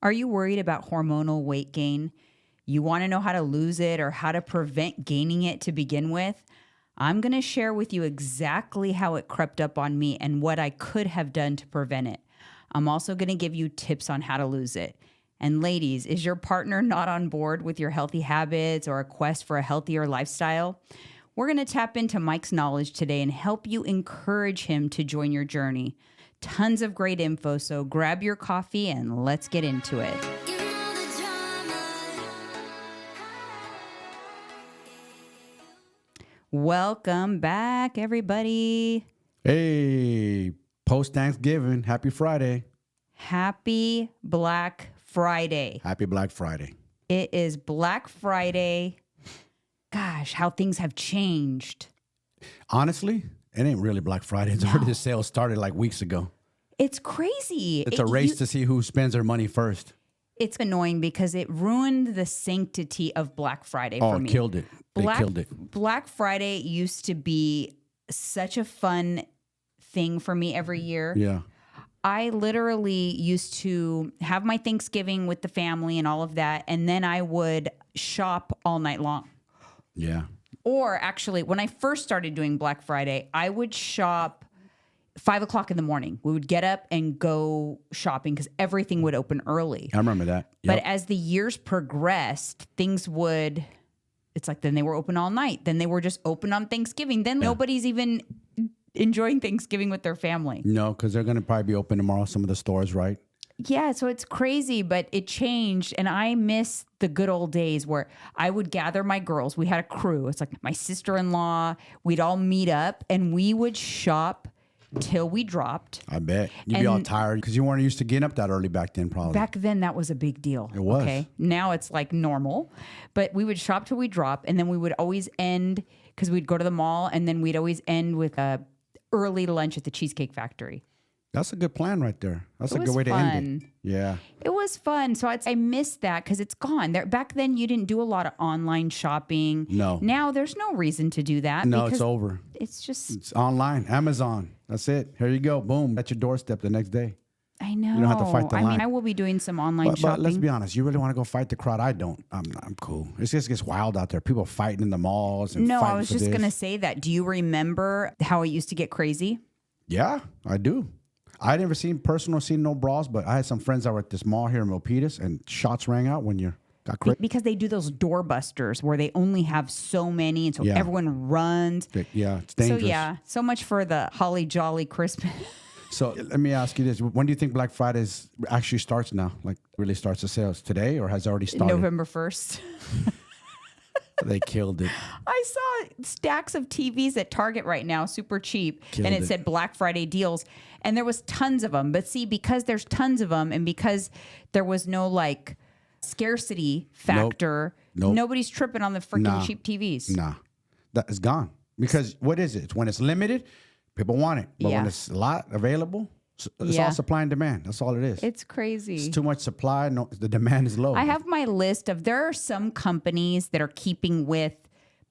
Are you worried about hormonal weight gain? You want to know how to lose it or how to prevent gaining it to begin with? I'm going to share with you exactly how it crept up on me and what I could have done to prevent it. I'm also going to give you tips on how to lose it. And ladies, is your partner not on board with your healthy habits or a quest for a healthier lifestyle? We're going to tap into Mike's knowledge today and help you encourage him to join your journey. Tons of great info, so grab your coffee and let's get into it. Welcome back, everybody. Hey, post-Thanksgiving. Happy Friday. Happy Black Friday. Happy Black Friday. It is Black Friday. Gosh, how things have changed. Honestly, it ain't really Black Friday. It's already the sale started like weeks ago. It's crazy. It's a race to see who spends their money first. It's annoying because it ruined the sanctity of Black Friday for me. Oh, killed it. They killed it. Black Friday used to be such a fun thing for me every year. Yeah. I literally used to have my Thanksgiving with the family and all of that, and then I would shop all night long. Yeah. Or actually, when I first started doing Black Friday, I would shop 5 o'clock in the morning. We would get up and go shopping because everything would open early. I remember that. Yep. But as the years progressed, things would, it's like then they were open all night. Then they were just open on Thanksgiving. Then nobody's even enjoying Thanksgiving with their family. No, because they're going to probably be open tomorrow, some of the stores, right? Yeah, so it's crazy, but it changed. And I miss the good old days where I would gather my girls. We had a crew. It's like my sister-in-law. We'd all meet up and we would shop till we dropped. I bet. You'd be all tired because you weren't used to getting up that early back then, probably. Back then, that was a big deal. It was. Okay. Now it's like normal. But we would shop till we drop. And then we would always end, because we'd go to the mall, and then we'd always end with a early lunch at the Cheesecake Factory. That's a good plan right there. That's a good way to end it. Yeah. It was fun. So I missed that because it's gone. Back then, you didn't do a lot of online shopping. No. Now, there's no reason to do that. No, it's over. It's online. Amazon. That's it. Here you go. Boom. At your doorstep the next day. I know. You don't have to fight the line. I mean, I will be doing some online shopping. But let's be honest. You really want to go fight the crowd? I don't. I'm cool. It just gets wild out there. People fighting in the malls. And no, I was just going to say that. Do you remember how it used to get crazy? Yeah, I do. I never seen no brawls, but I had some friends that were at this mall here in Milpitas, and shots rang out when you got crazy. Because they do those doorbusters where they only have so many, and so everyone runs. Yeah, it's dangerous. So so much for the holly jolly Christmas. So let me ask you this. When do you think Black Friday actually starts now? Like really starts the sales today, or has it already started? November 1st. They killed it. I saw stacks of TVs at Target right now, super cheap. And it said Black Friday deals. And there was tons of them. But see, because there's tons of them and because there was no like scarcity factor, nobody's tripping on the freaking cheap TVs. Nah, that is gone. Because what is it? It's when it's limited, people want it. But when it's a lot available, it's all supply and demand. That's all it is. It's crazy. It's too much supply. No, the demand is low. I have my list of, there are some companies that are keeping with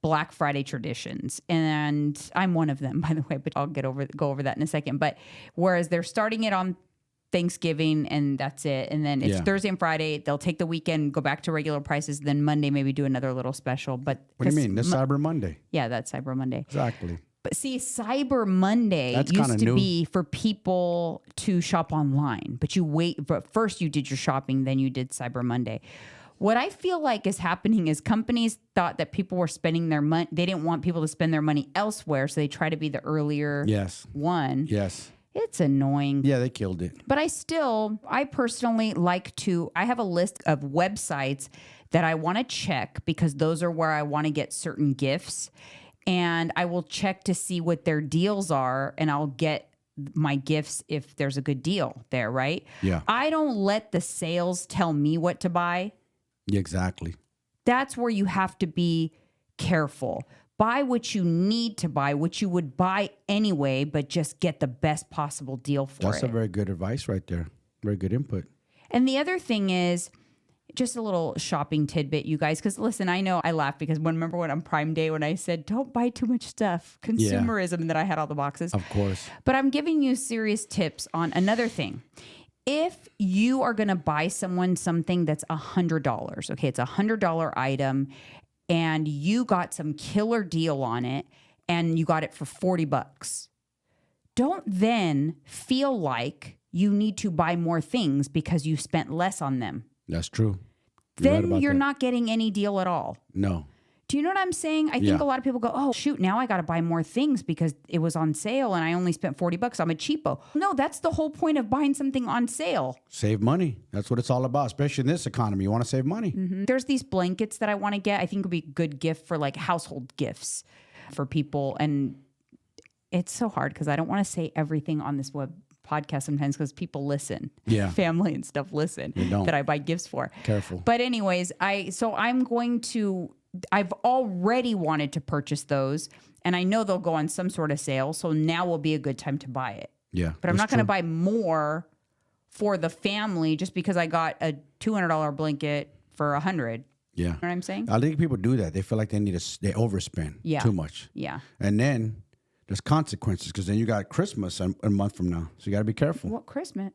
Black Friday traditions. And I'm one of them, by the way, but I'll go over that in a second. But whereas they're starting it on Thanksgiving and that's it. And then it's Thursday and Friday. They'll take the weekend, go back to regular prices. Then Monday, maybe do another little special. But what do you mean? This Cyber Monday. Yeah, that's Cyber Monday. Exactly. But see, Cyber Monday used to be for people to shop online. But first you did your shopping, then you did Cyber Monday. What I feel like is happening is companies thought that people were spending their money. They didn't want people to spend their money elsewhere, so they try to be the earlier one. Yes. It's annoying. Yeah, they killed it. But I personally I have a list of websites that I want to check because those are where I want to get certain gifts. And I will check to see what their deals are, and I'll get my gifts if there's a good deal there, right? Yeah. I don't let the sales tell me what to buy. Yeah, exactly. That's where you have to be careful. Buy what you need to buy, what you would buy anyway, but just get the best possible deal for it. That's a very good advice right there. Very good input. And the other thing is, just a little shopping tidbit, you guys, because listen, I know I laugh because remember when on Prime Day when I said, don't buy too much stuff, consumerism, that I had all the boxes. Of course. But I'm giving you serious tips on another thing. if you are going to buy someone something that's $100, okay, it's $100 item and you got some killer deal on it and you got it for $40, don't then feel like you need to buy more things because you spent less on them. That's true. Then you're not getting any deal at all. No. Do you know what I'm saying? I think a lot of people go, oh, shoot, now I got to buy more things because it was on sale and I only spent $40. I'm a cheapo. No, that's the whole point of buying something on sale. Save money. That's what it's all about, especially in this economy. You want to save money. Mm-hmm. There's these blankets that I want to get. I think would be a good gift for like household gifts for people. And it's so hard because I don't want to say everything on this web podcast sometimes because people listen. Yeah. Family and stuff listen that I buy gifts for. Careful. But anyways, I've already wanted to purchase those and I know they'll go on some sort of sale. So now will be a good time to buy it. Yeah. But I'm not going to buy more for the family just because I got a $200 blanket for $100. Yeah. You know what I'm saying? I think people do that. They feel like they they overspend too much. Yeah. And then there's consequences because then you got Christmas a month from now. So you got to be careful. What Christmas?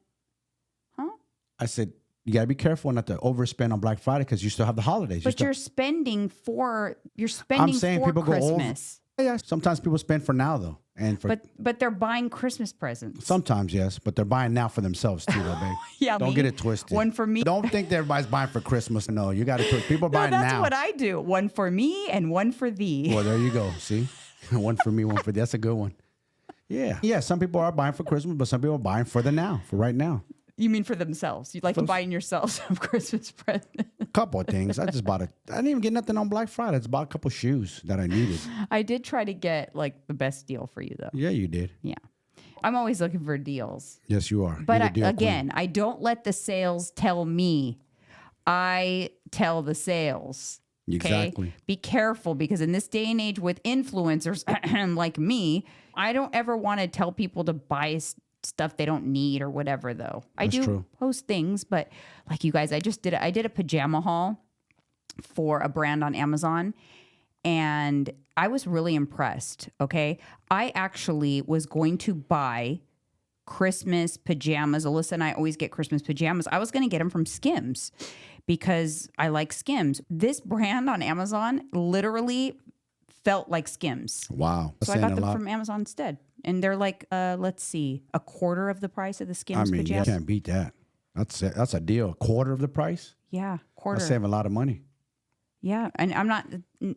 Huh? I said, you got to be careful not to overspend on Black Friday because you still have the holidays. But you're spending for people Christmas. Go over. Yeah, sometimes people spend for now though, and for but they're buying Christmas presents. Sometimes yes, but they're buying now for themselves too, though, babe. Yeah, don't get it twisted. One for me. Don't think that everybody's buying for Christmas. No, you got to. People are buying now. That's what I do. One for me and one for thee. Well, there you go. See, one for me, one for thee. That's a good one. Yeah, yeah. Some people are buying for Christmas, but some people are buying for the now, for right now. You mean for themselves? You like buying yourself some Christmas present? A couple of things. I didn't even get nothing on Black Friday. I just bought a couple of shoes that I needed. I did try to get like the best deal for you though. Yeah, you did. Yeah. I'm always looking for deals. Yes, you are. But I don't let the sales tell me. I tell the sales. Okay? Exactly. Be careful because in this day and age with influencers like me, I don't ever want to tell people to buy stuff they don't need or whatever though. I do post things, but like you guys, I did a pajama haul for a brand on Amazon and I was really impressed. Okay. I actually was going to buy Christmas pajamas. Alyssa and I always get Christmas pajamas. I was going to get them from Skims because I like Skims. This brand on Amazon literally felt like Skims. Wow. So I got them from Amazon instead. And they're like, let's see, a quarter of the price of the Skims pajamas. You can't beat that. That's a deal. A quarter of the price? Yeah, quarter. That's saving a lot of money. Yeah, and I'm not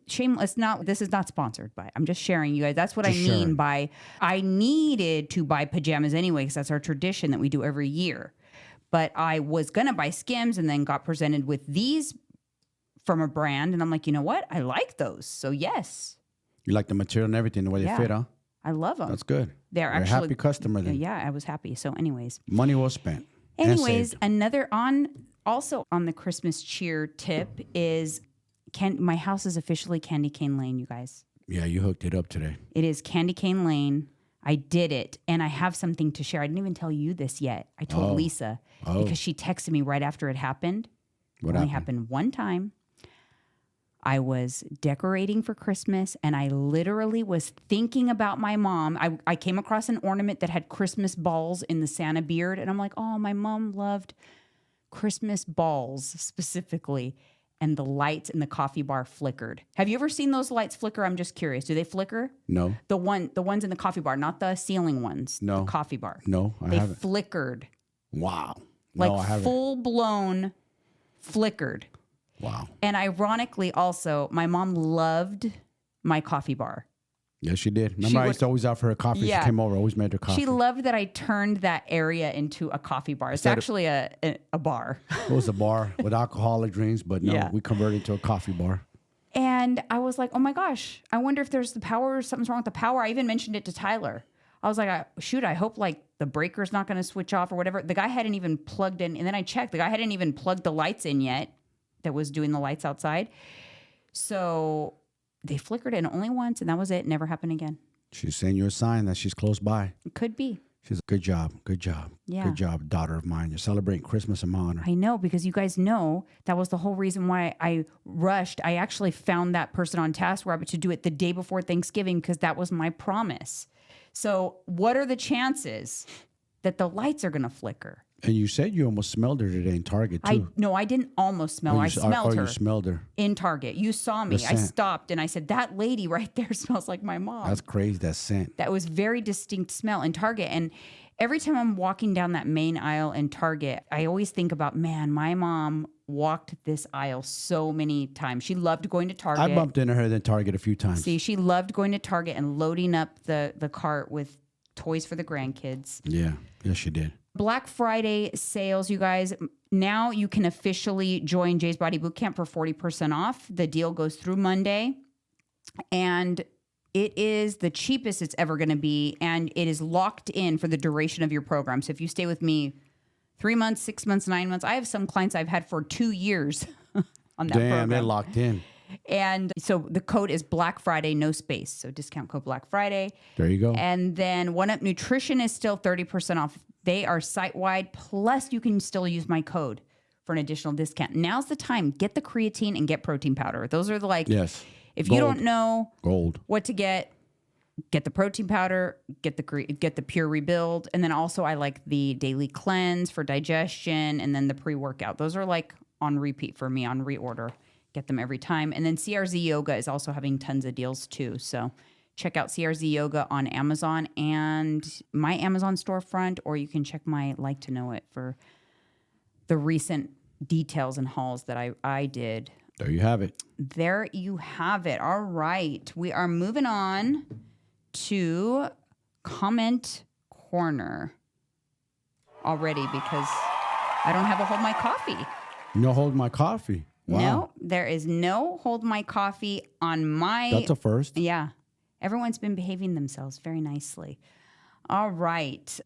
shameless. This is not sponsored by. I'm just sharing, you guys. That's what I mean by I needed to buy pajamas anyway because that's our tradition that we do every year. But I was gonna buy Skims and then got presented with these from a brand, and I'm like, you know what? I like those. So yes. You like the material and everything, the way they fit, huh? I love them. That's good. They're actually a happy customer then. Yeah, I was happy. So anyways. Money well spent. Anyways, also on the Christmas cheer tip is my house is officially Candy Cane Lane, you guys. Yeah, you hooked it up today. It is Candy Cane Lane. I did it, and I have something to share. I didn't even tell you this yet. I told Lisa because she texted me right after it happened. What only happened one time. I was decorating for Christmas, and I literally was thinking about my mom. I came across an ornament that had Christmas balls in the Santa beard, and I'm like, oh, my mom loved Christmas balls specifically. And the lights in the coffee bar flickered. Have you ever seen those lights flicker? I'm just curious. Do they flicker? No. The ones in the coffee bar, not the ceiling ones. No. The coffee bar. No, they flickered. Wow. No, I haven't. Full blown flickered. Wow. And ironically, also, my mom loved my coffee bar. Yes, she did. Remember, I used to always offer her coffee. Yeah. She came over, always made her coffee. She loved that I turned that area into a coffee bar. It's actually a bar. It was a bar with alcoholic drinks, but no, we converted it to a coffee bar. And I was like, oh my gosh, I wonder if there's the power, something's wrong with the power. I even mentioned it to Tyler. I was like, shoot, I hope like the breaker's not going to switch off or whatever. The guy hadn't even plugged in. And then I checked. The guy hadn't even plugged the lights in yet that was doing the lights outside. So they flickered in only once, and that was it. Never happened again. She's saying you a sign that she's close by. It could be. She's good job. Good job. Yeah. Good job, daughter of mine. You're celebrating Christmas in my honor. I know, because you guys know that was the whole reason why I rushed. I actually found that person on TaskRabbit to do it the day before Thanksgiving because that was my promise. So what are the chances that the lights are going to flicker? And you said you almost smelled her today in Target too. No, I didn't almost smell her. I smelled her. You smelled her in Target. You saw me. I stopped and I said, that lady right there smells like my mom. That's crazy, that scent. That was very distinct smell in Target. And every time I'm walking down that main aisle in Target, I always think about, man, my mom walked this aisle so many times. She loved going to Target. I bumped into her in Target a few times. See, she loved going to Target and loading up the cart with toys for the grandkids. Yeah, yes, she did. Black Friday sales, you guys. Now you can officially join Jay's Body Bootcamp for 40% off. The deal goes through Monday. And it is the cheapest it's ever going to be. And it is locked in for the duration of your program. So if you stay with me 3 months, 6 months, 9 months, I have some clients I've had for 2 years on that program. Damn, they're locked in. And so the code is Black Friday, no space. So discount code Black Friday. There you go. And then One Up Nutrition is still 30% off. They are site-wide. Plus, you can still use my code for an additional discount. Now's the time. Get the creatine and get protein powder. Those are yes. If you don't know what to get the protein powder, get the Pure Rebuild. And then also I like the Daily Cleanse for digestion and then the pre-workout. Those are like on repeat for me, on reorder. Get them every time. And then CRZ Yoga is also having tons of deals too. So check out CRZ Yoga on Amazon and my Amazon storefront, or you can check my Like to Know It for the recent details and hauls that I did. There you have it. There you have it. All right. We are moving on to comment corner already because I don't have a Hold My Coffee. No Hold My Coffee. Wow. No, there is no Hold My Coffee on my... That's a first. Yeah. Everyone's been behaving themselves very nicely. All right.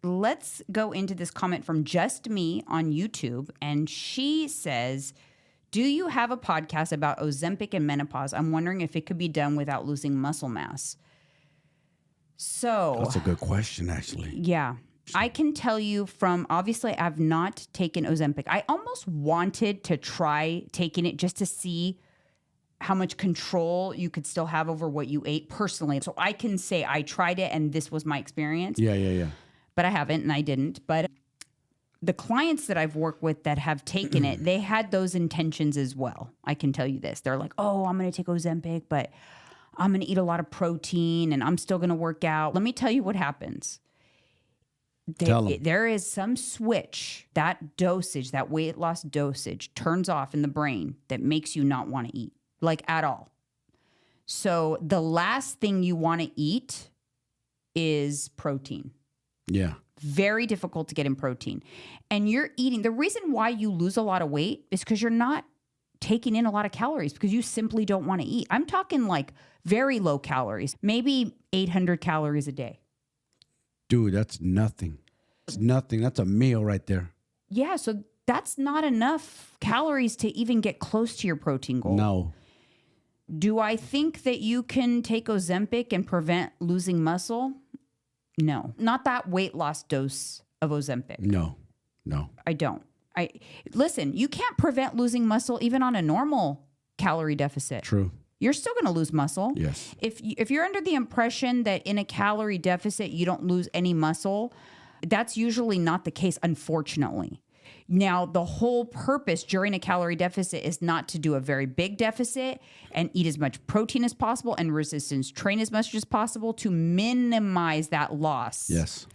Let's go into this comment from Just Me on YouTube. And she says, do you have a podcast about Ozempic and menopause? I'm wondering if it could be done without losing muscle mass. So... That's a good question, actually. Yeah. I can tell you from, obviously, I've not taken Ozempic. I almost wanted to try taking it just to see how much control you could still have over what you ate personally. So I can say I tried it and this was my experience. Yeah. But I haven't and I didn't. But the clients that I've worked with that have taken it, they had those intentions as well. I can tell you this. They're like, oh, I'm going to take Ozempic, but I'm going to eat a lot of protein and I'm still going to work out. Let me tell you what happens. There is some switch, that dosage, that weight loss dosage turns off in the brain that makes you not want to eat, like at all. So the last thing you want to eat is protein. Yeah. Very difficult to get in protein. And you're eating, the reason why you lose a lot of weight is because you're not taking in a lot of calories because you simply don't want to eat. I'm talking like very low calories, maybe 800 calories a day. Dude, that's nothing. That's nothing. That's a meal right there. Yeah, so that's not enough calories to even get close to your protein goal. No. Do I think that you can take Ozempic and prevent losing muscle? No. Not that weight loss dose of Ozempic. No. I don't. Listen, you can't prevent losing muscle even on a normal calorie deficit. True. You're still going to lose muscle. Yes. If you're under the impression that in a calorie deficit you don't lose any muscle, that's usually not the case, unfortunately. Now, the whole purpose during a calorie deficit is not to do a very big deficit and eat as much protein as possible and resistance train as much as possible to minimize that loss. Yes.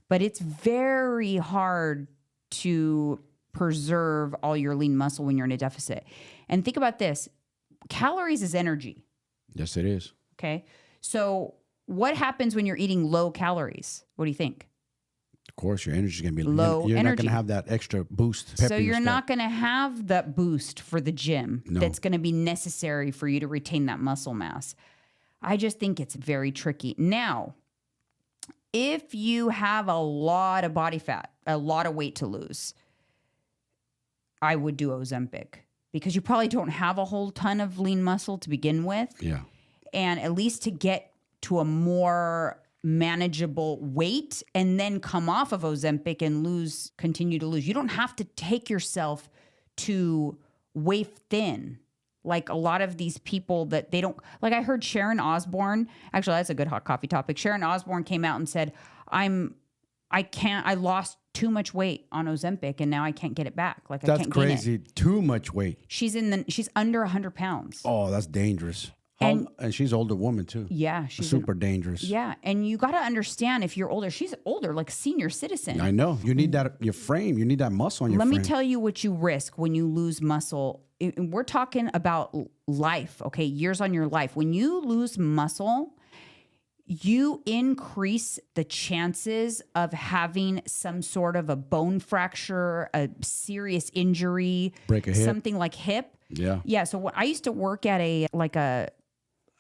But it's very hard to preserve all your lean muscle when you're in a deficit. And think about this. Calories is energy. Yes, it is. Okay. So what happens when you're eating low calories? What do you think? Of course, your energy is going to be low. You're energy. not going to have that extra boost. So you're not going to have that boost for the gym that's going to be necessary for you to retain that muscle mass. I just think it's very tricky. Now, if you have a lot of body fat, a lot of weight to lose, I would do Ozempic because you probably don't have a whole ton of lean muscle to begin with. Yeah. And at least to get to a more manageable weight and then come off of Ozempic and continue to lose. You don't have to take yourself to waif thin. Like a lot of these people that they don't, like I heard Sharon Osbourne, actually that's a good hot coffee topic. Sharon Osbourne came out and said, I lost too much weight on Ozempic, and now I can't get it back. Like, I That's can't gain it. crazy. Too much weight. She's under 100 pounds. Oh, that's dangerous. And she's an older woman too. Yeah, she's super dangerous. Yeah, and you got to understand, if you're older, she's older, like a senior citizen. I know. You need that, your frame. You need that muscle on your frame. Let me tell you what you risk when you lose muscle. We're talking about life, okay? Years on your life. When you lose muscle, you increase the chances of having some sort of a bone fracture, a serious injury, break a hip, something like hip. Yeah. So I used to work at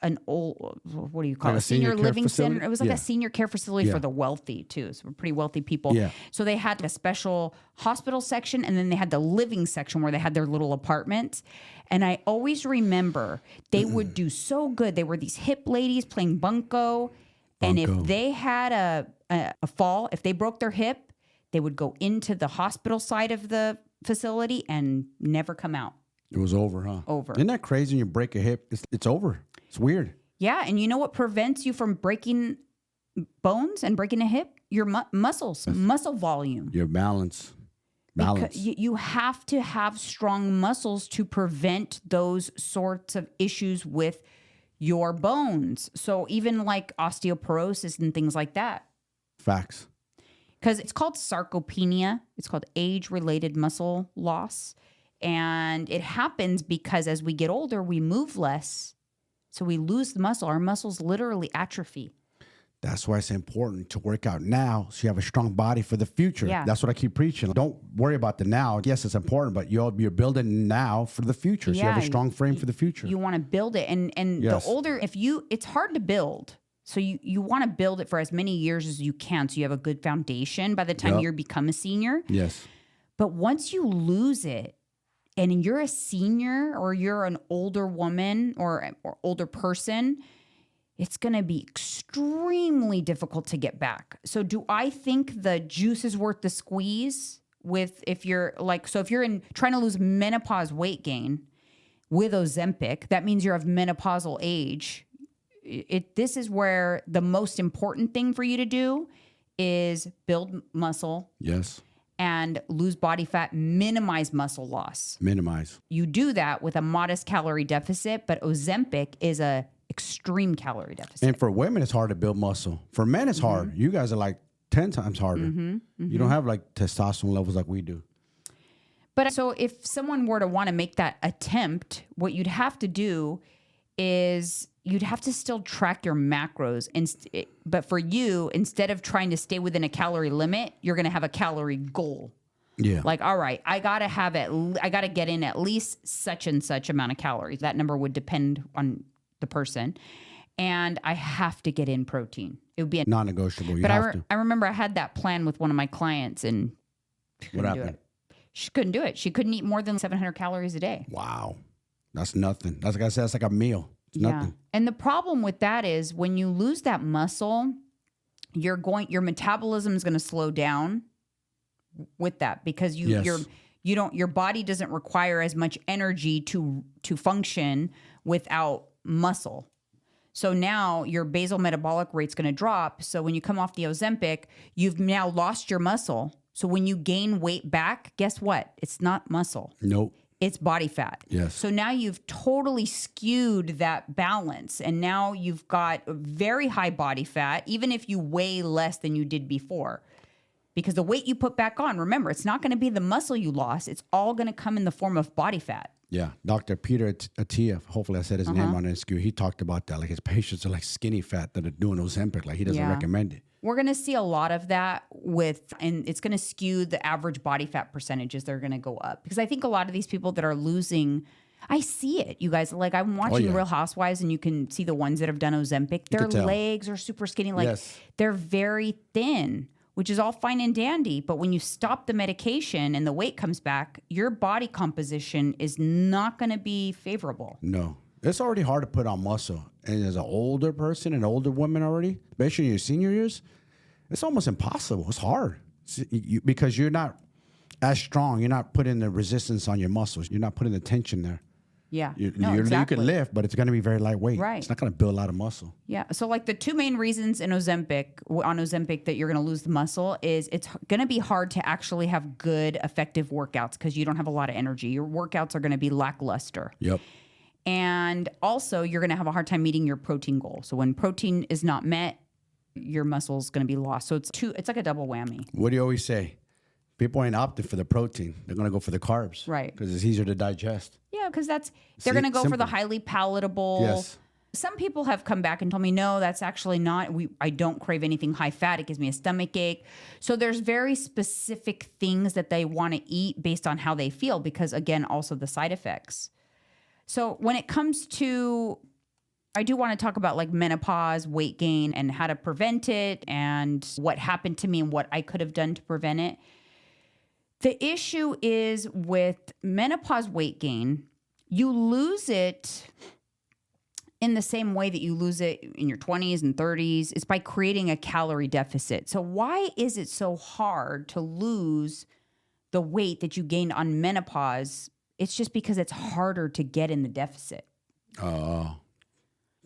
an old, what do you call it? A senior living center. It was like a senior care facility for the wealthy too. So pretty wealthy people. Yeah. So they had a special hospital section, and then they had the living section where they had their little apartments. And I always remember they would do so good. They were these hip ladies playing bunco. And if they had a fall, if they broke their hip, they would go into the hospital side of the facility and never come out. It was over, huh? Over. Isn't that crazy when you break a hip? It's over. It's weird. Yeah, and you know what prevents you from breaking bones and breaking a hip? Your muscles, muscle volume. Your balance. Because you have to have strong muscles to prevent those sorts of issues with your bones. So even like osteoporosis and things like that. Facts. Because it's called sarcopenia. It's called age-related muscle loss. And it happens because as we get older, we move less. So we lose the muscle. Our muscles literally atrophy. That's why it's important to work out now so you have a strong body for the future. Yeah. That's what I keep preaching. Don't worry about the now. Yes, it's important, but you're building now for the future. So you have a strong frame for the future. You want to build it. And yes. The older, it's hard to build. So you want to build it for as many years as you can so you have a good foundation by the time you become a senior. Yes. But once you lose it, and you're a senior or you're an older woman or older person, it's going to be extremely difficult to get back. So do I think the juice is worth the squeeze if you're trying to lose menopause weight gain with Ozempic, that means you're of menopausal age. This is where the most important thing for you to do is build muscle. Yes. And lose body fat, minimize muscle loss. Minimize. You do that with a modest calorie deficit, but Ozempic is a extreme calorie deficit. And for women, it's hard to build muscle. For men, it's hard. You guys are like 10 times harder. You don't have like testosterone levels like we do. But so if someone were to want to make that attempt, what you'd have to do is you'd have to still track your macros. But for you, instead of trying to stay within a calorie limit, you're going to have a calorie goal. Yeah. Like, all right, I got to get in at least such and such amount of calories. That number would depend on the person. And I have to get in protein. It would be non-negotiable. I remember I had that plan with one of my clients, and what happened? She couldn't do it. She couldn't eat more than 700 calories a day. Wow. That's nothing. That's like I said, it's like a meal. It's nothing. And the problem with that is when you lose that muscle, your metabolism is going to slow down with that because your body doesn't require as much energy to function without muscle. So now your basal metabolic rate's going to drop. So when you come off the Ozempic, you've now lost your muscle. So when you gain weight back, guess what? It's not muscle. Nope. It's body fat. Yes. So now you've totally skewed that balance. And now you've got very high body fat, even if you weigh less than you did before. Because the weight you put back on, remember, it's not going to be the muscle you lost. It's all going to come in the form of body fat. Yeah. Dr. Peter Attia, hopefully I said his name on NSQ. He talked about that. Like his patients are like skinny fat that are doing Ozempic. Like he doesn't recommend it. We're going to see a lot of that and it's going to skew the average body fat percentages. They're going to go up because I think a lot of these people that are losing, I see it, you guys. Like I'm watching Real Housewives and you can see the ones that have done Ozempic. Their legs are super skinny. Like they're very thin, which is all fine and dandy. But when you stop the medication and the weight comes back, your body composition is not going to be favorable. No. It's already hard to put on muscle. And as an older person, an older woman already, especially in your senior years, it's almost impossible. It's hard because you're not as strong. You're not putting the resistance on your muscles. You're not putting the tension there. Yeah. You Exactly. can lift, but it's going to be very lightweight. Right. It's not going to build a lot of muscle. Yeah. So like the two main reasons on Ozempic that you're going to lose the muscle is it's going to be hard to actually have good, effective workouts because you don't have a lot of energy. Your workouts are going to be lackluster. Yep. And also you're going to have a hard time meeting your protein goal. So when protein is not met, your muscle's going to be lost. So it's like a double whammy. What do you always say? People ain't opting for the protein. They're going to go for the carbs. Right. Because it's easier to digest. Yeah, because they're going to go for the Simple. highly palatable. Yes. Some people have come back and told me, no, that's actually not. I don't crave anything high fat. It gives me a stomach ache. So there's very specific things that they want to eat based on how they feel because, again, also the side effects. So when it comes to, I do want to talk about like menopause, weight gain, and how to prevent it and what happened to me and what I could have done to prevent it. The issue is with menopause weight gain, you lose it in the same way that you lose it in your 20s and 30s. It's by creating a calorie deficit. So why is it so hard to lose the weight that you gained on menopause? It's just because it's harder to get in the deficit.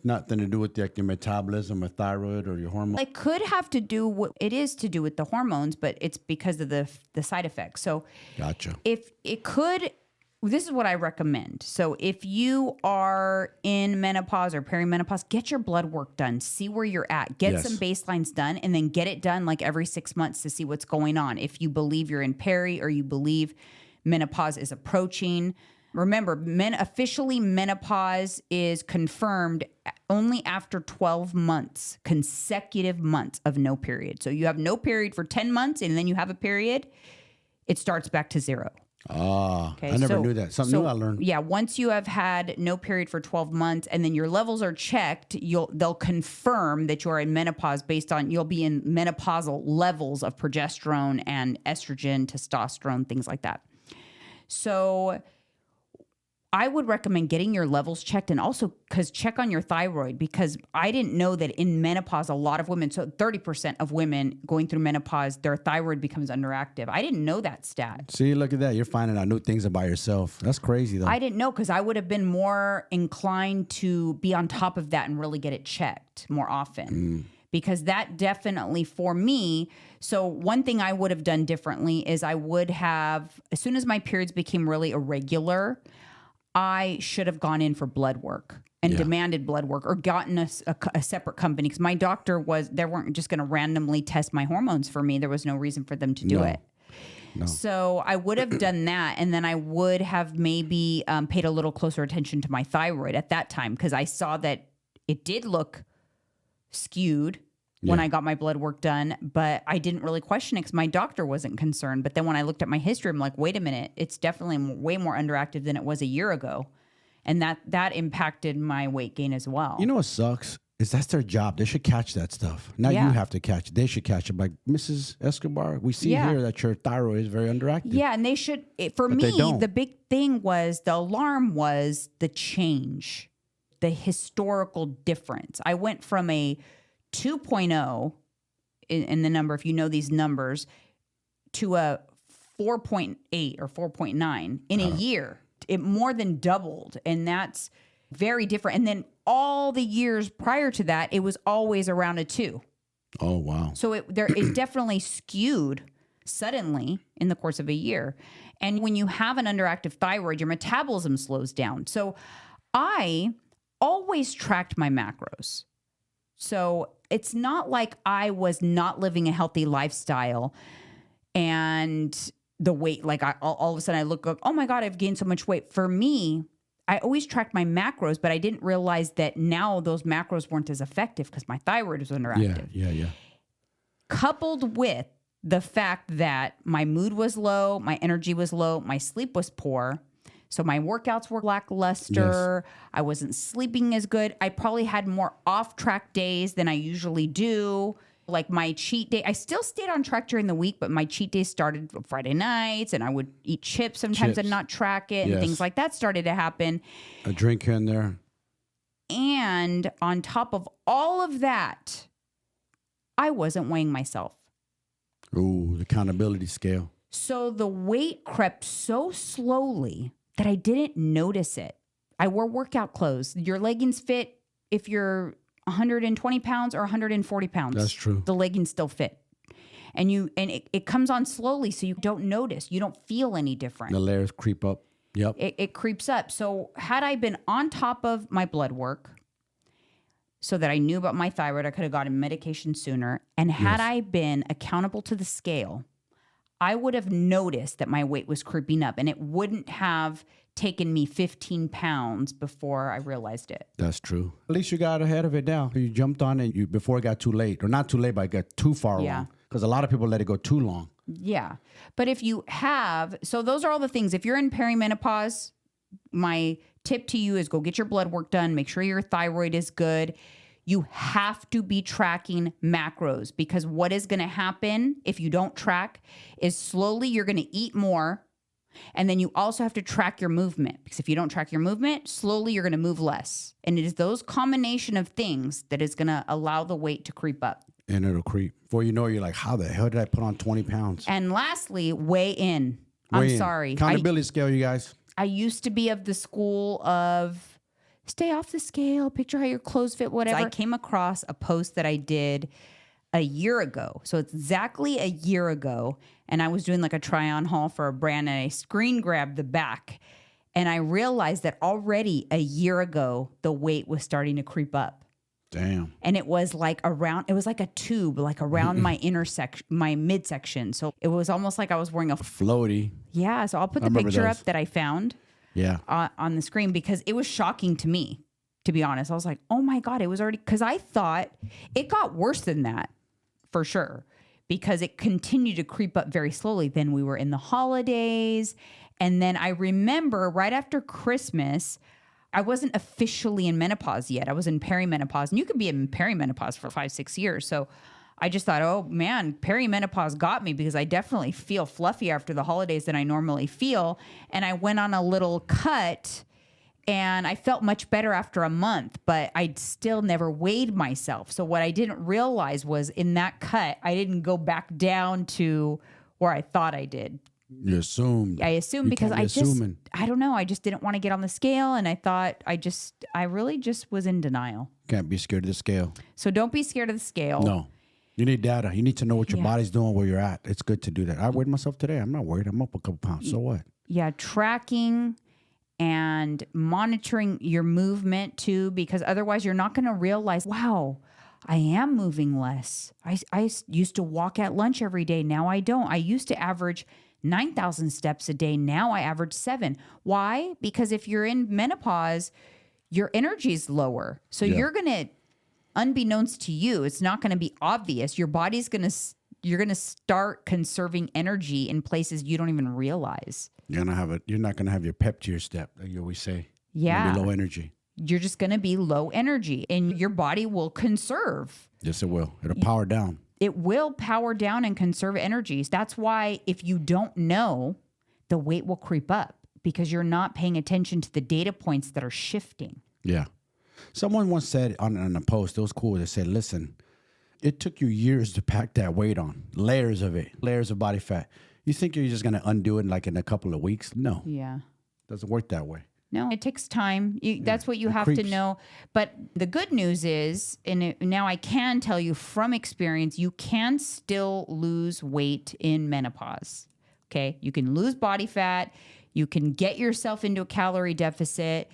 Nothing to do with your metabolism or thyroid or your hormones. It could have to do with, it is to do with the hormones, but it's because of the side effects. So Gotcha. if it could, this is what I recommend. So if you are in menopause or perimenopause, get your blood work done. See where you're at. Get some baselines done and then get it done like every 6 months to see what's going on. If you believe you're in peri or you believe menopause is approaching. Remember, officially menopause is confirmed only after 12 months, consecutive months of no period. So you have no period for 10 months and then you have a period, it starts back to zero. Okay, I never knew that. Something new I learned. Yeah, once you have had no period for 12 months and then your levels are checked, they'll confirm that you're in menopause based on, you'll be in menopausal levels of progesterone and estrogen, testosterone, things like that. So I would recommend getting your levels checked and also check on your thyroid because I didn't know that in menopause, a lot of women, so 30% of women going through menopause, their thyroid becomes underactive. I didn't know that stat. See, look at that. You're finding out new things about yourself. That's crazy, though. I didn't know because I would have been more inclined to be on top of that and really get it checked more often. Because that definitely for me, so one thing I would have done differently is I would have, as soon as my periods became really irregular, I should have gone in for blood work and demanded blood work or gotten a separate company because my doctor they weren't just going to randomly test my hormones for me. There was no reason for them to do it. No. So I would have done that. And then I would have maybe paid a little closer attention to my thyroid at that time because I saw that it did look skewed when I got my blood work done, but I didn't really question it because my doctor wasn't concerned. But then when I looked at my history, I'm like, wait a minute, it's definitely way more underactive than it was a year ago. And that impacted my weight gain as well. You know what sucks? Is that's their job. They should catch that stuff. Now you have to catch it. They should catch it. Like, Mrs. Escobar, we see here that your thyroid is very underactive. Yeah, and they should, for me, the big thing was, the alarm was the change, the historical difference. I went from a 2.0 in the number, if you know these numbers, to a 4.8 or 4.9 in a year. It more than doubled, and that's very different. And then all the years prior to that, it was always around a 2. Oh, wow. So it definitely skewed suddenly in the course of a year. And when you have an underactive thyroid, your metabolism slows down. So I always tracked my macros. So it's not like I was not living a healthy lifestyle and the weight, like all of a sudden I look up, oh my God, I've gained so much weight. For me, I always tracked my macros, but I didn't realize that now those macros weren't as effective because my thyroid was underactive. Yeah. Coupled with the fact that my mood was low, my energy was low, my sleep was poor. So my workouts were lackluster. Yes. I wasn't sleeping as good. I probably had more off-track days than I usually do. Like my cheat day, I still stayed on track during the week, but my cheat days started Friday nights and I would eat chips sometimes and not track it and things like that started to happen. A drink here and there. And on top of all of that, I wasn't weighing myself. Ooh, the accountability scale. So the weight crept so slowly that I didn't notice it. I wore workout clothes. Your leggings fit if you're 120 pounds or 140 pounds. That's true. The leggings still fit. And it comes on slowly, so you don't notice. You don't feel any different. The layers creep up. Yep. It creeps up. So had I been on top of my blood work so that I knew about my thyroid, I could have gotten medication sooner. And had I been accountable to the scale, I would have noticed that my weight was creeping up, and it wouldn't have taken me 15 pounds before I realized it. That's true. At least you got ahead of it now. You jumped on it before it got too late. Or not too late, but it got too far along. Because a lot of people let it go too long. Yeah. But if you have, so those are all the things. If you're in perimenopause, my tip to you is go get your blood work done. Make sure your thyroid is good. You have to be tracking macros, because what is going to happen if you don't track is slowly you're going to eat more. And then you also have to track your movement, because if you don't track your movement, slowly you're going to move less. And it is those combination of things that is going to allow the weight to creep up. And it'll creep. Before you know, you're like, how the hell did I put on 20 pounds? And lastly, weigh in. I'm sorry. Accountability scale, you guys. I used to be of the school of stay off the scale, picture how your clothes fit, whatever. I came across a post that I did a year ago. So it's exactly a year ago. And I was doing like a try on haul for a brand, and I screen grabbed the back. And I realized that already a year ago, the weight was starting to creep up. Damn. And it was like it was like a tube, like around my my midsection. So it was almost like I was wearing a floaty. Yeah. So I'll put the picture up that I found on the screen, because it was shocking to me, to be honest. I was like, oh my God, it was already, because I thought it got worse than that for sure, because it continued to creep up very slowly. Then we were in the holidays. And then I remember right after Christmas, I wasn't officially in menopause yet. I was in perimenopause, and you could be in perimenopause for 5-6 years. So I just thought, oh man, perimenopause got me, because I definitely feel fluffy after the holidays than I normally feel. And I went on a little cut, and I felt much better after a month, but I still never weighed myself. So what I didn't realize was in that cut, I didn't go back down to where I thought I did. You assumed. I assumed, because I don't know. I just didn't want to get on the scale. And I thought I really just was in denial. Can't be scared of the scale. So don't be scared of the scale. No. You need data. You need to know what your body's doing, where you're at. It's good to do that. I weighed myself today. I'm not worried. I'm up a couple pounds. So what? Yeah. Tracking and monitoring your movement too, because otherwise you're not going to realize, wow, I am moving less. I used to walk at lunch every day. Now I don't. I used to average 9,000 steps a day. Now I average 7. Why? Because if you're in menopause, your energy is lower. So you're going to, unbeknownst to you, it's not going to be obvious. Your body's going to, you're going to start conserving energy in places you don't even realize. You're not going to have your pep to your step, like you always say. Yeah. Low energy. You're just going to be low energy, and your body will conserve. Yes, it will. It'll power down. It will power down and conserve energies. That's why if you don't know, the weight will creep up, because you're not paying attention to the data points that are shifting. Yeah. Someone once said on a post, it was cool. They said, listen, it took you years to pack that weight on, layers of it, layers of body fat. You think you're just going to undo it like in a couple of weeks? No. Yeah. Doesn't work that way. No, it takes time. That's what you have to know. But the good news is, now I can tell you from experience, you can still lose weight in menopause. Okay. You can lose body fat. You can get yourself into a calorie deficit,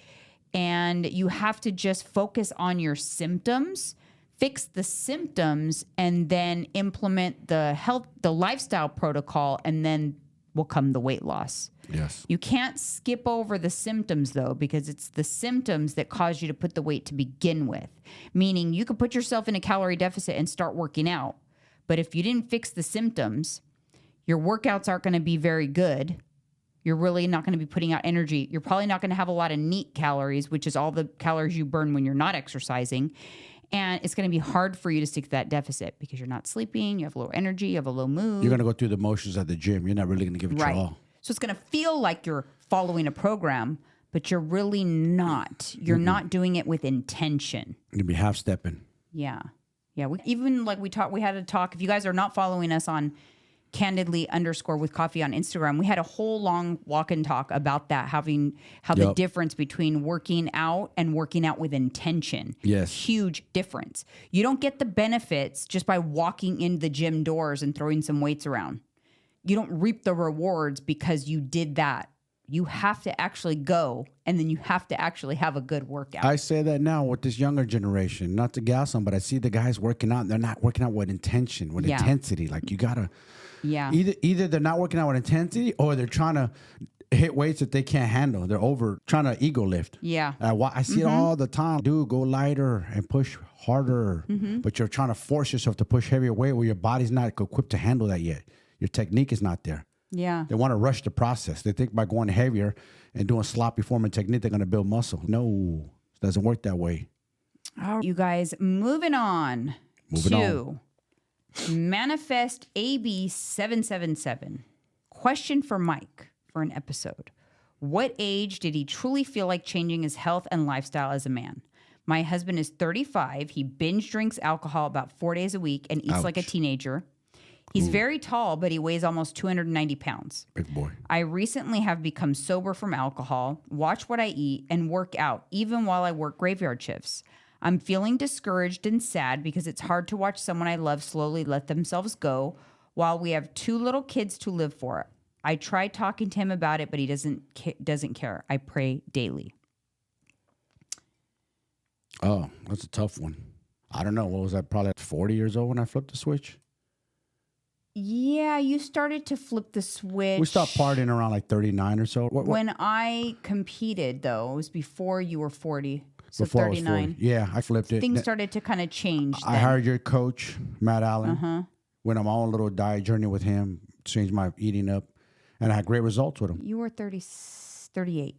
and you have to just focus on your symptoms, fix the symptoms, and then implement the lifestyle protocol, and then will come the weight loss. Yes. You can't skip over the symptoms, though, because it's the symptoms that cause you to put the weight to begin with. Meaning you could put yourself in a calorie deficit and start working out. But if you didn't fix the symptoms, your workouts aren't going to be very good. You're really not going to be putting out energy. You're probably not going to have a lot of neat calories, which is all the calories you burn when you're not exercising. And it's going to be hard for you to stick to that deficit, because you're not sleeping, you have low energy, you have a low mood. You're going to go through the motions at the gym. You're not really going to give it your all. So it's going to feel like you're following a program, but you're really not. You're not doing it with intention. You're going to be half-stepping. Yeah. Yeah. We had a talk. If you guys are not following us on candidly_with coffee on Instagram, we had a whole long walk and talk about that, how the difference between working out and working out with intention. Yes. Huge difference. You don't get the benefits just by walking in the gym doors and throwing some weights around. You don't reap the rewards because you did that. You have to actually go, and then you have to actually have a good workout. I say that now with this younger generation, not to gas them, but I see the guys working out, and they're not working out with intention, with intensity. Like you gotta, either they're not working out with intensity, or they're trying to hit weights that they can't handle. They're trying to ego lift. Yeah. I see it all the time. Dude, go lighter and push harder, but you're trying to force yourself to push heavier weight where your body's not equipped to handle that yet. Your technique is not there. Yeah. They want to rush the process. They think by going heavier and doing sloppy form and technique, they're going to build muscle. No, it doesn't work that way. All right, you guys, moving on to Manifest AB777. Question for Mike for an episode. What age did he truly feel like changing his health and lifestyle as a man? My husband is 35. He binge drinks alcohol about 4 days a week and eats like a teenager. He's very tall, but he weighs almost 290 pounds. Big boy. I recently have become sober from alcohol, watch what I eat, and work out, even while I work graveyard shifts. I'm feeling discouraged and sad because it's hard to watch someone I love slowly let themselves go while we have 2 little kids to live for. I tried talking to him about it, but he doesn't care. I pray daily. Oh, that's a tough one. I don't know. What was I? Probably 40 years old when I flipped the switch? Yeah, you started to flip the switch. We stopped partying around like 39 or so. When I competed, though, it was before you were 40. So before 39. I was 40. Yeah, I flipped it. Things started to kind of change. I hired your coach, Matt Allen. Went on my own little diet journey with him, changed my eating up, and I had great results with him. You were 38. 38,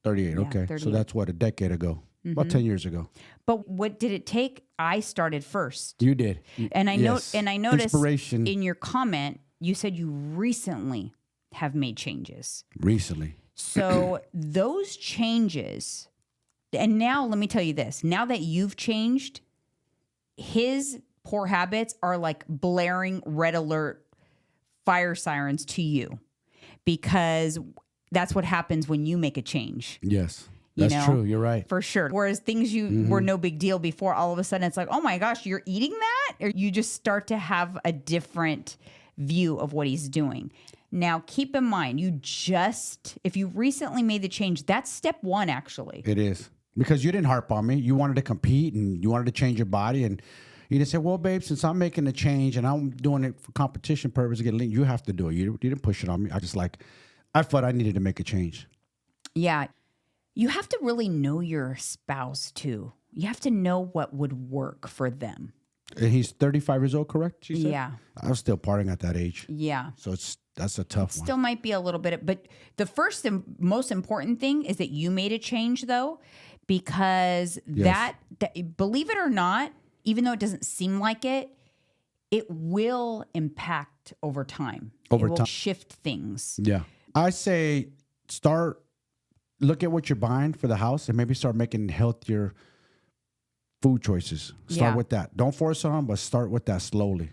Yeah, okay. 38. So that's what, a decade ago. About 10 years ago. But what did it take? I started first. You did. And I noticed Inspiration. in your comment, you said you recently have made changes. Recently. So those changes, and now let me tell you this, now that you've changed, his poor habits are like blaring red alert fire sirens to you, because that's what happens when you make a change. Yes. That's true. You're right. For sure. Whereas things were no big deal before, all of a sudden it's like, oh my gosh, you're eating that? Or you just start to have a different view of what he's doing. Now, keep in mind, if you recently made the change, that's step 1, actually. It is. Because you didn't harp on me. You wanted to compete and you wanted to change your body. And you just said, well, babe, since I'm making the change and I'm doing it for competition purpose to get lean, you have to do it. You didn't push it on me. I thought I needed to make a change. Yeah. You have to really know your spouse, too. You have to know what would work for them. And he's 35 years old, correct? She said? Yeah. I was still partying at that age. Yeah. So that's a tough one. Still might be a little bit, but the first and most important thing is that you made a change, though, because that, believe it or not, even though it doesn't seem like it, it will impact over time. It will shift things. Yeah. I say look at what you're buying for the house and maybe start making healthier food choices. Start with that. Don't force it on, but start with that slowly.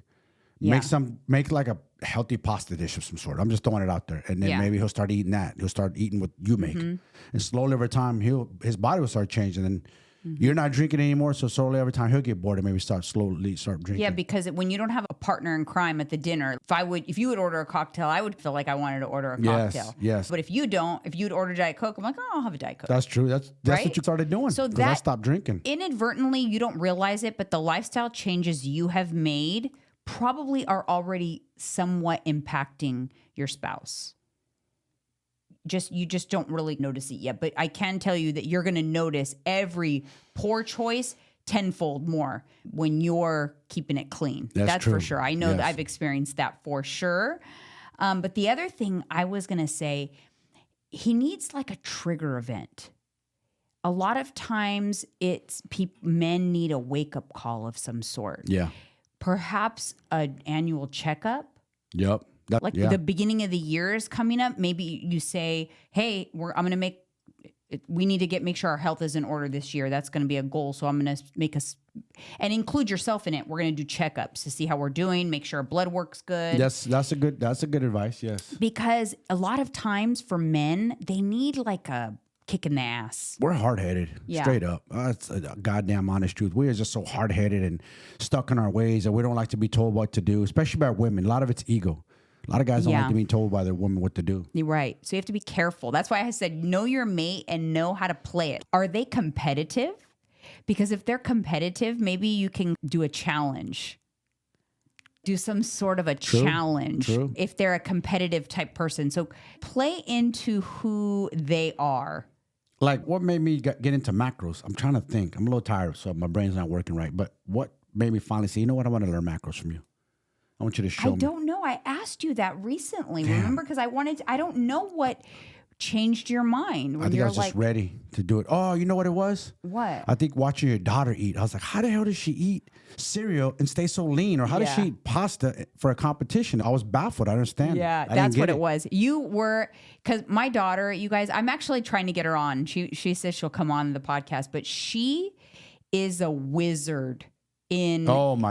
Yeah. Make like a healthy pasta dish of some sort. I'm just throwing it out there. And then maybe he'll start eating that. He'll start eating what you make. And slowly over time, his body will start changing. And you're not drinking anymore, so slowly over time, he'll get bored and maybe start drinking. Yeah, because when you don't have a partner in crime at the dinner, if you would order a cocktail, I would feel like I wanted to order a cocktail. Yes. But if you'd order Diet Coke, I'm like, oh, I'll have a Diet Coke. That's true. That's right? what you started doing. So I stopped drinking. Inadvertently, you don't realize it, but the lifestyle changes you have made probably are already somewhat impacting your spouse. You just don't really notice it yet. But I can tell you that you're going to notice every poor choice tenfold more when you're keeping it clean. That's for sure. I know that I've experienced that for sure. But the other thing I was going to say, he needs like a trigger event. A lot of times men need a wake-up call of some sort. Yeah. Perhaps an annual checkup. Yep. The beginning of the year is coming up. Maybe you say, hey, I'm going to make we need to make sure our health is in order this year. That's going to be a goal. So I'm going to make us and include yourself in it. We're going to do checkups to see how we're doing, make sure our blood work's good. That's a good advice. Yes. Because a lot of times for men, they need like a kick in the ass. We're hard-headed, straight up. That's a goddamn honest truth. We are just so hard-headed and stuck in our ways, and we don't like to be told what to do, especially by women. A lot of it's ego. A lot of guys don't like to be told by their women what to do. You're right. So you have to be careful. That's why I said know your mate and know how to play it. Are they competitive? Because if they're competitive, maybe you can do a challenge. Do some sort of a challenge if they're a competitive type person. So play into who they are. Like what made me get into macros? I'm trying to think. I'm a little tired, so my brain's not working right. But what made me finally say, you know what? I want to learn macros from you. I want you to show me. I don't know. I asked you that recently. Damn. Remember? Because I don't know what changed your mind. When I think I was just ready to do it. Oh, you know what it was? What? I think watching your daughter eat. I was like, how the hell does she eat cereal and stay so lean? Or how does she eat pasta for a competition? I was baffled. I understand. Yeah, that's what it was. You were, because my daughter, you guys, I'm actually trying to get her on. She says she'll come on the podcast, but she is a wizard in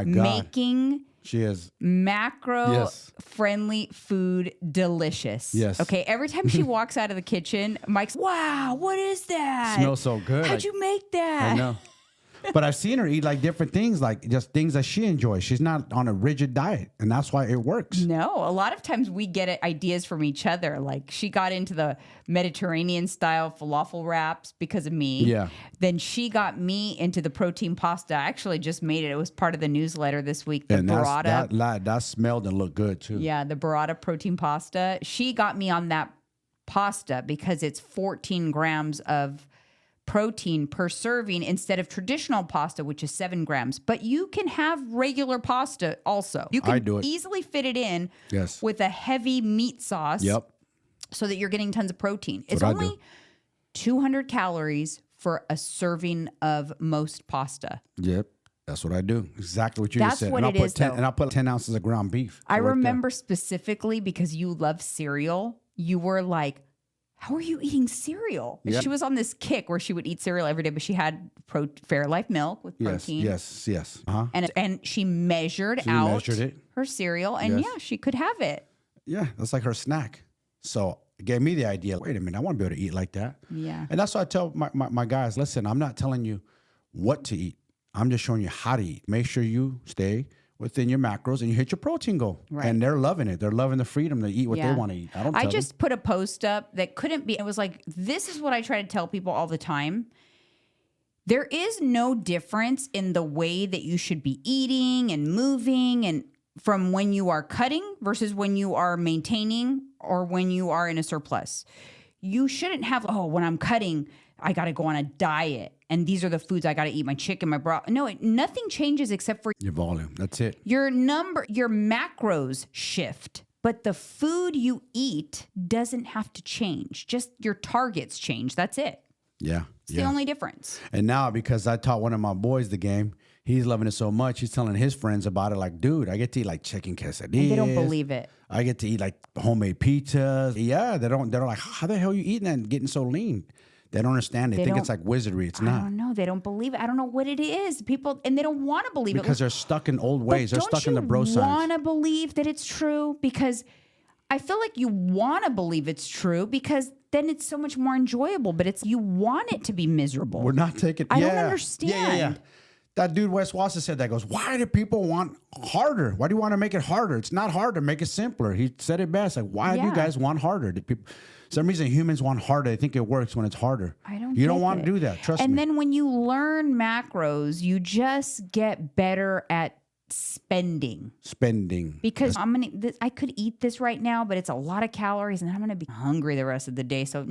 making She is macro-friendly food delicious. Yes. Okay. Every time she walks out of the kitchen, Mike's, wow, what is that? Smells so good. How'd you make that? I know. But I've seen her eat like different things, like just things that she enjoys. She's not on a rigid diet, and that's why it works. No, a lot of times we get ideas from each other. Like she got into the Mediterranean style falafel wraps because of me. Yeah. Then she got me into the protein pasta. I actually just made it. It was part of the newsletter this week. The burrata. That smelled and looked good too. Yeah, the burrata protein pasta. She got me on that pasta because it's 14 grams of protein per serving instead of traditional pasta, which is 7 grams. But you can have regular pasta also. You can easily fit it in with a heavy meat sauce so that you're getting tons of protein. It's only 200 calories for a serving of most pasta. Yep. That's what I do. Exactly what you just said. That's what it is, though. And I'll put 10 ounces of ground beef. I remember specifically because you love cereal, you were like, how are you eating cereal? Yep. She was on this kick where she would eat cereal every day, but she had Fairlife milk with protein. Yes. And she measured her cereal, and she could have it. Yeah, that's like her snack. So it gave me the idea, wait a minute, I want to be able to eat like that. Yeah. And that's why I tell my guys, listen, I'm not telling you what to eat. I'm just showing you how to eat. Make sure you stay within your macros and you hit your protein goal. Right. And they're loving it. They're loving the freedom to eat what they want to eat. I just put a post up that couldn't be, it was like, this is what I try to tell people all the time. There is no difference in the way that you should be eating and moving and from when you are cutting versus when you are maintaining or when you are in a surplus. You shouldn't have, when I'm cutting, I got to go on a diet. And these are the foods I got to eat, my chicken, my broth. No, nothing changes except for your volume. That's it. Your macros shift, but the food you eat doesn't have to change. Just your targets change. That's it. Yeah. It's the only difference. And now, because I taught one of my boys the game, he's loving it so much. He's telling his friends about it. Like, dude, I get to eat like chicken quesadillas. And they don't believe it. I get to eat like homemade pizzas. Yeah, they're like, how the hell are you eating that and getting so lean? They don't understand it. They think it's like wizardry. It's not. I don't know. They don't believe it. I don't know what it is. People, and they don't want to believe it. Because they're stuck in old ways. They're stuck in the bro science. Don't you want to believe that it's true? Because I feel like you want to believe it's true because then it's so much more enjoyable. But you want it to be miserable. We're not taking. I don't understand. Yeah. That dude Wes Watson said that. Goes, why do people want harder? Why do you want to make it harder? It's not harder. Make it simpler. He said it best. Like, why do you guys want harder? Some reason humans want harder. They think it works when it's harder. You don't want to do that. Trust me. And then when you learn macros, you just get better at spending. Because I could eat this right now, but it's a lot of calories, and I'm gonna be hungry the rest of the day. So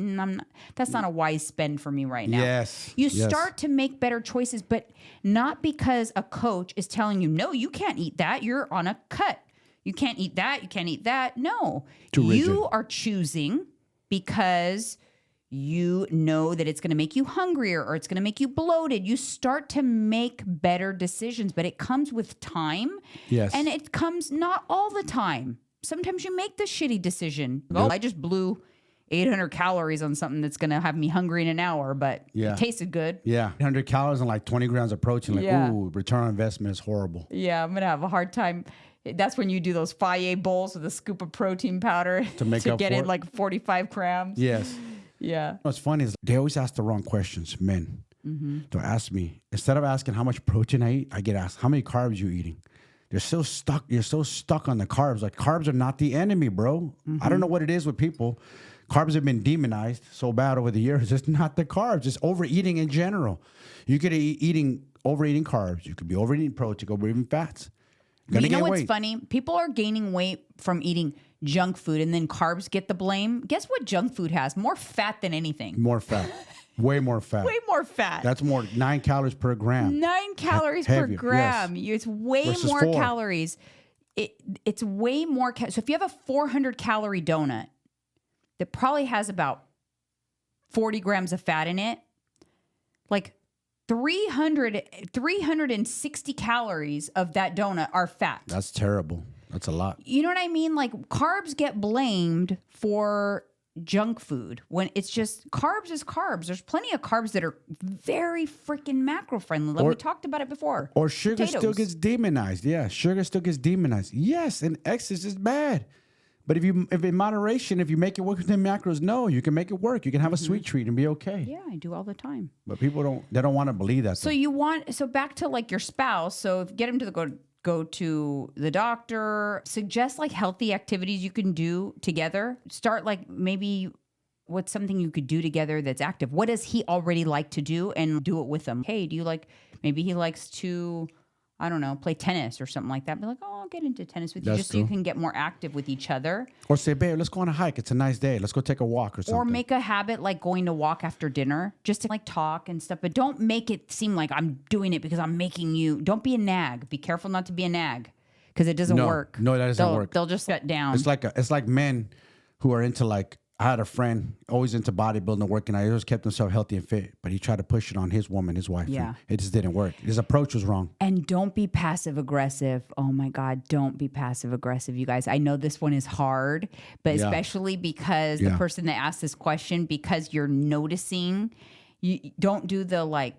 that's not a wise spend for me right now. Yes. You start to make better choices, but not because a coach is telling you, no, you can't eat that. You're on a cut. You can't eat that. You can't eat that. No, you are choosing because you know that it's going to make you hungrier or it's going to make you bloated. You start to make better decisions, but it comes with time. Yes. And it comes not all the time. Sometimes you make the shitty decision. Oh, I just blew 800 calories on something that's going to have me hungry in an hour, but it tasted good. Yeah. 100 calories and like 20 grams of protein. Like, ooh, return on investment is horrible. Yeah, I'm going to have a hard time. That's when you do those Faye bowls with a scoop of protein powder to get in like 45 grams. Yes. Yeah. What's funny is they always ask the wrong questions, men. They'll ask me, instead of asking how much protein I eat, I get asked, how many carbs you eating? You're so stuck on the carbs. Like, carbs are not the enemy, bro. I don't know what it is with people. Carbs have been demonized so bad over the years. It's not the carbs. It's overeating in general. You could be overeating carbs. You could be overeating protein, overeating fats. You know what's funny? People are gaining weight from eating junk food, and then carbs get the blame. Guess what junk food has? More fat than anything. More fat. Way more fat. Way more fat. That's more, 9 calories per gram. 9 calories per gram. Yes. It's way versus more 4 calories. It's way more. So if you have a 400 calorie donut that probably has about 40 grams of fat in it, like 360 calories of that donut are fat. That's terrible. That's a lot. You know what I mean? Like, carbs get blamed for junk food when it's just carbs is carbs. There's plenty of carbs that are very freaking macro friendly. Like we talked about it before. Or sugar still gets demonized. Yeah, sugar still gets demonized. Yes, and excess is bad. But if in moderation, if you make it work within macros, no, you can make it work. You can have a sweet treat and be okay. Yeah, I do all the time. But people don't want to believe that. So back to like your spouse. So get him to go to the doctor, suggest like healthy activities you can do together. Start like maybe what's something you could do together that's active. What does he already like to do, and do it with him? Hey, do you like, maybe he likes to, I don't know, play tennis or something like that. Be like, oh, I'll get into tennis with you, just so you can get more active with each other. Or say, babe, let's go on a hike. It's a nice day. Let's go take a walk or something. Or make a habit like going to walk after dinner, just to like talk and stuff. But don't make it seem like I'm doing it because I'm making you. Don't be a nag. Be careful not to be a nag, because it doesn't work. No, that doesn't work. They'll just shut down. It's like men who are into like, I had a friend always into bodybuilding and working out. He always kept himself healthy and fit, but he tried to push it on his woman, his wife. Yeah. It just didn't work. His approach was wrong. And don't be passive aggressive. Oh my God, don't be passive aggressive, you guys. I know this one is hard, but especially because the person that asked this question, because you're noticing, you don't do the like,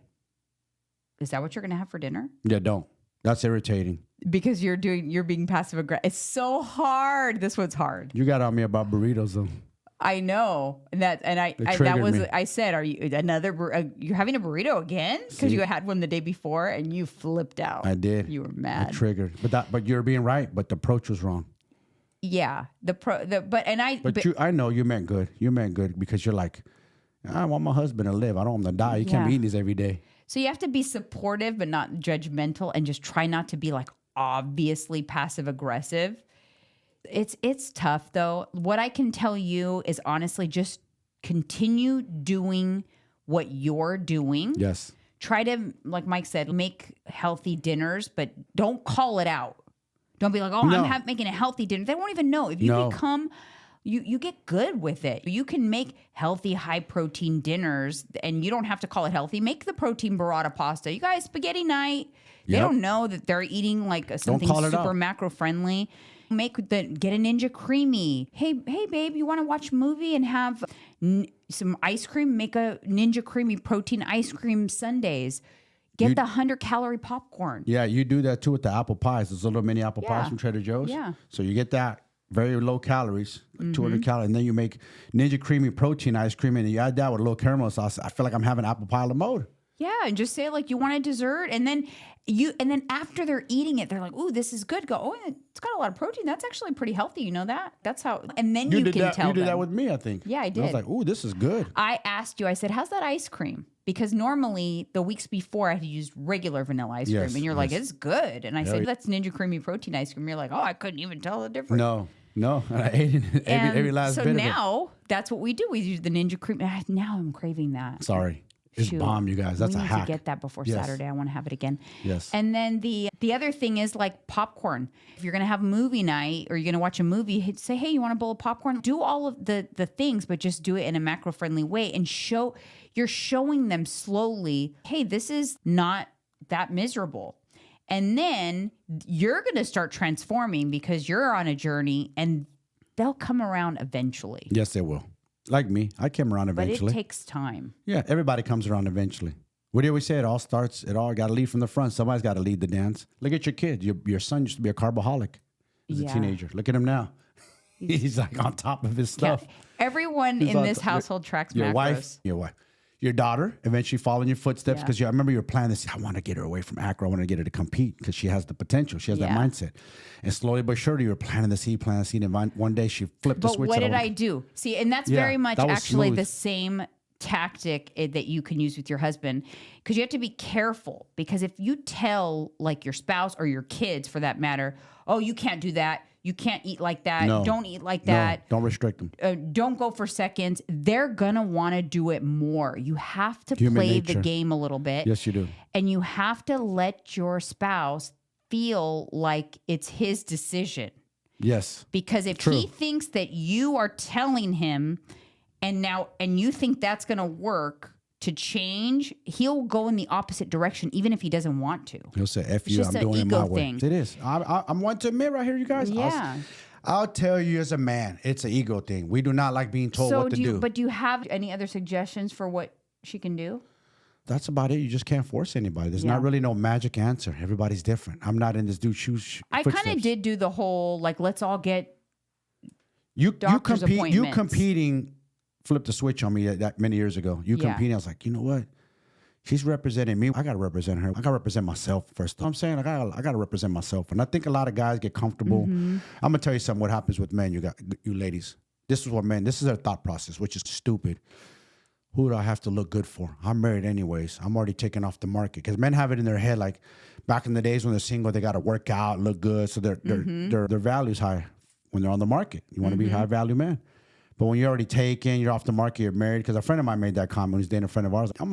is that what you're going to have for dinner? Yeah, don't. That's irritating. Because you're being passive aggressive. It's so hard. This one's hard. You got on me about burritos though. I know I said, are you you're having a burrito again? Because you had one the day before and you flipped out. I did. You were mad. I triggered. But you're being right. But the approach was wrong. Yeah. I know you meant good. You meant good because you're like, I want my husband to live. I don't want him to die. You can't be eating these every day. So you have to be supportive but not judgmental, and just try not to be like obviously passive aggressive. It's tough though. What I can tell you is honestly just continue doing what you're doing. Yes. Try to, like Mike said, make healthy dinners, but don't call it out. Don't be like, oh, I'm making a healthy dinner. They won't even know. If you become, you get good with it. You can make healthy, high protein dinners, and you don't have to call it healthy. Make the protein burrata pasta. You guys, spaghetti night. They don't know that they're eating like something super macro friendly. Get a Ninja Creamy. Hey, babe, you want to watch a movie and have some ice cream? Make a Ninja Creamy protein ice cream sundaes. Get the 100-calorie popcorn. Yeah, you do that too with the apple pies. Those little mini apple pies from Trader Joe's. Yeah. So you get that very low calories, 200 calories, and then you make Ninja Creamy protein ice cream, and you add that with a little caramel sauce. I feel like I'm having apple pie la mode. Yeah, and just say like you want a dessert, and then after they're eating it, they're like, "Ooh, this is good." Go, "Oh, it's got a lot of protein. That's actually pretty healthy." You know that? That's how. And then you can tell them. You did that with me, I think. Yeah, I did. And I was like, "Ooh, this is good." I asked you. I said, "How's that ice cream?" Because normally the weeks before I had used regular vanilla ice cream, and you're like, "It's good." And I said, "That's Ninja Creamy protein ice cream." You're like, "Oh, I couldn't even tell the difference." No, I ate it every last bit of it. So now that's what we do. We use the Ninja Creamy. Now I'm craving that. Sorry. It's bomb, you guys. That's a hack. We need to get that before Saturday. I want to have it again. Yes. And then the other thing is like popcorn. If you're going to have a movie night or you're going to watch a movie, say, hey, you want a bowl of popcorn? Do all of the things, but just do it in a macro-friendly way and you're showing them slowly, hey, this is not that miserable. And then you're going to start transforming because you're on a journey and they'll come around eventually. Yes, they will. Like me, I came around But eventually. it takes time. Yeah, everybody comes around eventually. What do you always say? It all got to lead from the front. Somebody's got to lead the dance. Look at your kid. Your son used to be a carboholic as a teenager. Look at him now. He's like on top of his stuff. Yeah. Everyone in this household tracks macros. Your wife. Your daughter eventually follow in your footsteps because I remember you were planning this. I want to get her away from acro. I want to get her to compete because she has the potential. She has that mindset. And slowly but surely, you were planting the seed. And one day she flipped the switch. But what did I do? See, and that's very much actually smooth. the same tactic that you can use with your husband, because you have to be careful, because if you tell like your spouse or your kids for that matter, oh, you can't do that. You can't eat like that. No. Don't eat like that. No, don't restrict them. Don't go for seconds. They're going to want to do it more. You have to play the game a little bit. Yes, you do. And you have to let your spouse feel like it's his decision. Yes. Because if he thinks that you are telling him and you think that's going to work to change, he'll go in the opposite direction, even if he doesn't want to. He'll say, F you, I'm doing it my way. It is. I'm one to admit right here, you guys. Yeah. I'll tell you as a man, it's an ego thing. We do not like being told what to do. But do you have any other suggestions for what she can do? That's about it. You just can't force anybody. There's not really no magic answer. Everybody's different. I'm not in this dude's shoes. I kind of did do the whole, like, let's all get doctor's appointments. You competing flipped the switch on me that many years ago. You competing, I was like, you know what? She's representing me. I got to represent her. I got to represent myself first. I'm saying I got to represent myself. And I think a lot of guys get comfortable. I'm going to tell you something what happens with men, you ladies. This is their thought process, which is stupid. Who do I have to look good for? I'm married anyways. I'm already taken off the market. Because men have it in their head like back in the days when they're single, they got to work out, look good. So their value's high when they're on the market. You want to be a high value man. But when you're already taken, you're off the market, you're married. Because a friend of mine made that comment. He's dating a friend of ours. I'm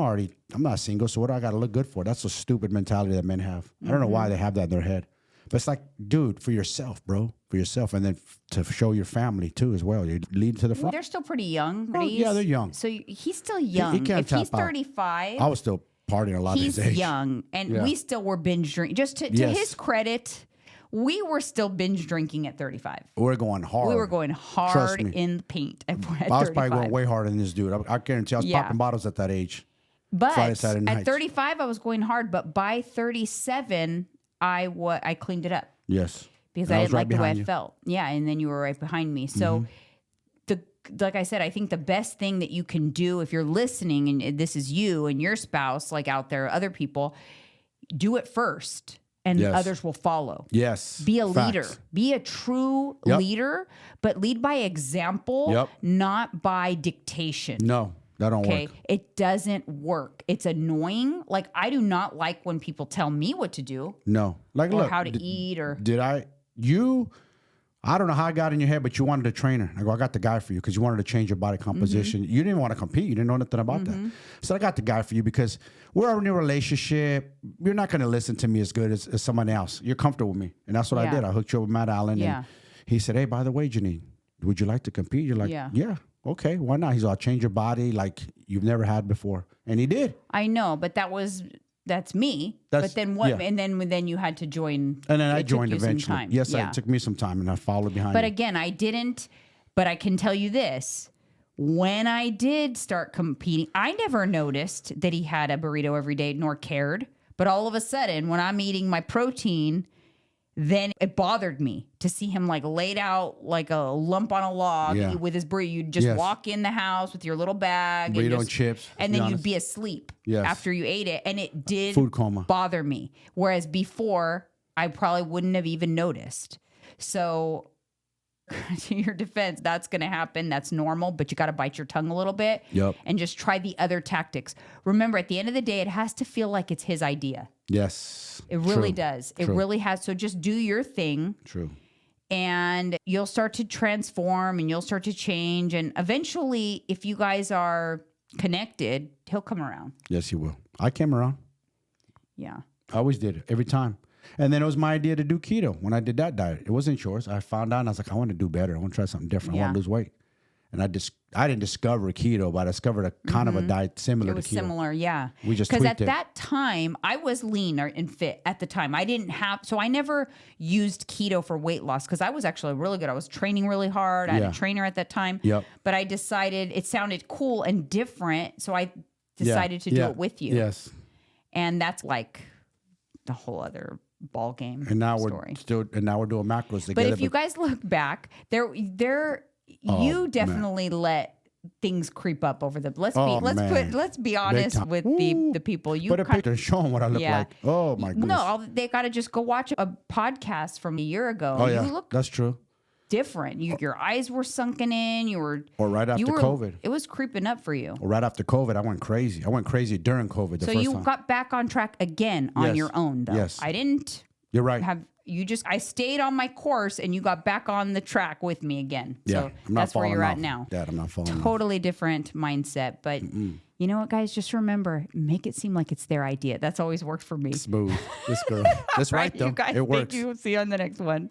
not single, so what do I got to look good for? That's a stupid mentality that men have. I don't know why they have that in their head. But it's like, dude, for yourself, bro. For yourself. And then to show your family, too, as well. You lead to the front. They're still pretty young. Oh, yeah, they're young. So he's still young. He can't if he's tap out. 35. I was still partying a lot at his age. He's young. And we still were binge drinking. Just to his credit, we were still binge drinking at 35. We're going hard. We were going hard in the paint at 35. I was probably going way harder than this dude. I guarantee I was popping bottles at that age. But Friday, Saturday nights. at 35, I was going hard. But by 37, I cleaned it up. Yes. Because I didn't like the way I felt. Yeah, and then you were right behind me. So, like I said, I think the best thing that you can do if you're listening, and this is you and your spouse, like out there, other people, do it first. And others will follow. Yes. Be a leader. Be a true leader, but lead by example, not by dictation. No, that don't work. It doesn't work. It's annoying. Like, I do not like when people tell me what to do. No. Like, or look. how to eat or... I don't know how I got in your head, but you wanted a trainer. I go, I got the guy for you because you wanted to change your body composition. You didn't want to compete. You didn't know nothing about that. So I got the guy for you because we're in a relationship. You're not going to listen to me as good as someone else. You're comfortable with me. And that's what I did. I hooked you up with Matt Allen. And he said, hey, by the way, Jeanine, would you like to compete? You're like, yeah, okay, why not? He's like, I'll change your body like you've never had before. And he did. I know, but that's me. But then what? Yeah. And then you had to join. And then I joined eventually. Yes, it took me some time, and I followed behind. But again, I didn't. But I can tell you this: when I did start competing, I never noticed that he had a burrito every day, nor cared. But all of a sudden, when I'm eating my protein, then it bothered me to see him like laid out like a lump on a log with his burrito. You'd just walk in the house with your little bag. Burrito and chips. And then you'd be asleep after you ate it. And it did food coma. Bother me. Whereas before, I probably wouldn't have even noticed. So to your defense, that's going to happen. That's normal. But you got to bite your tongue a little bit. And just try the other tactics. Remember, at the end of the day, it has to feel like it's his idea. Yes. It really does. It really has. So just do your thing. True. And you'll start to transform and you'll start to change. And eventually, if you guys are connected, he'll come around. Yes, he will. I came around. Yeah. I always did it every time. And then it was my idea to do keto when I did that diet. It wasn't yours. I found out and I was like, I want to do better. I want to try something different. I want to lose weight. And I didn't discover keto, but I discovered a kind of a diet similar It was to keto. similar, yeah. We just because at tweaked it. that time I was lean and fit at the time. I didn't have, so I never used keto for weight loss because I was actually really good. I was training really hard. I had Yeah. a trainer at that time. Yep. But I decided it sounded cool and different, so I decided to do it with you. Yes. And that's like the whole other ball game. And now story. we're doing macros together. But if you guys look back, you definitely let things creep up over the. Let's be honest time. with the people. You put a picture, show them what I look like. Oh my goodness. No, they got to just go watch a podcast from a year ago. Oh yeah, You look that's true. different. Your eyes were sunken in. Or right after COVID. It was creeping up for you. Or right after COVID, I went crazy. I went crazy during COVID. So you got back on track again on Yes. your own, though. Yes. I didn't. You're right. I stayed on my course and you got back on the track with me again. Yeah, So I'm not that's where falling you're at off. now. Dad, I'm not falling off. Totally different mindset. But you know what, guys? Just remember, make it seem like it's their idea. That's always worked for me. Smooth. This girl. That's right, though. You guys, it works. thank you. See you on the next one.